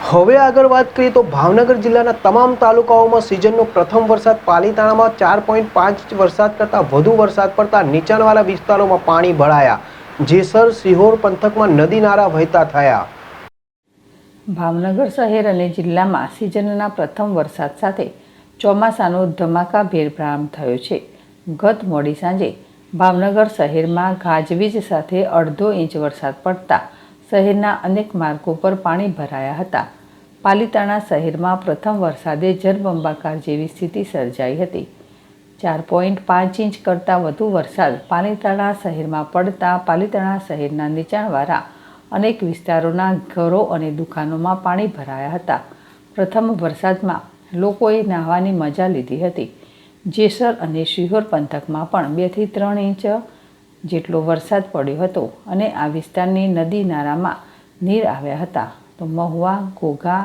હવે આગળ વાત કરીએ તો ભાવનગર જિલ્લાના તમામ તાલુકાઓમાં સિઝનનો પ્રથમ વરસાદ પાલીતાણામાં 4.5 વરસાદ કરતાં વધુ વરસાદ પડતા નીચાણવાળા વિસ્તારોમાં પાણી ભરાયા. જેસર સિહોર પંથકમાં નદી નાળા વહેતા થયા. ભાવનગર શહેર અને જિલ્લામાં સિઝનના પ્રથમ વરસાદ સાથે ચોમાસાનો ધમાકાભેર પ્રારંભ થયો છે. ગત મોડી સાંજે ભાવનગર શહેરમાં ગાજવીજ સાથે અડધો ઇંચ વરસાદ પડતા શહેરના અનેક માર્ગો પર પાણી ભરાયા હતા. પાલીતાણા શહેરમાં પ્રથમ વરસાદે જળબંબાકાર જેવી સ્થિતિ સર્જાઈ હતી. 4.5 ઇંચ કરતાં વધુ વરસાદ પાલીતાણા શહેરમાં પડતા પાલીતાણા શહેરના નીચાણવાળા અનેક વિસ્તારોના ઘરો અને દુકાનોમાં પાણી ભરાયા હતા. પ્રથમ વરસાદમાં લોકોએ નાહવાની મજા લીધી હતી. જેસર અને સિહોર પંથકમાં પણ 2 થી 3 ઇંચ જેટલો વરસાદ પડ્યો હતો અને આ વિસ્તારની નદી નાળામાં નીર આવ્યા હતા. તો મહુવા, ઘોઘા,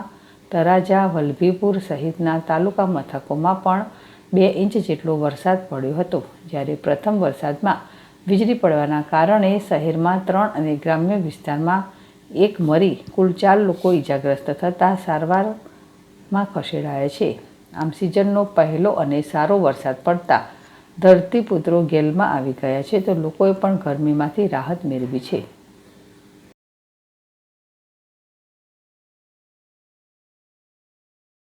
તળાજા, વલભીપુર સહિતના તાલુકા મથકોમાં પણ 2 ઇંચ જેટલો વરસાદ પડ્યો હતો. જ્યારે પ્રથમ વરસાદમાં વીજળી પડવાના કારણે શહેરમાં 3 અને ગ્રામ્ય વિસ્તારમાં 1 મરી કુલ 4 લોકો ઈજાગ્રસ્ત થતાં સારવારમાં ખસેડાયા છે. આમ સિઝનનો પહેલો અને સારો વરસાદ પડતા ધરતીપુત્રો ગેલમાં આવી ગયા છે, તો લોકોએ પણ ગરમીમાંથી રાહત મેળવી છે.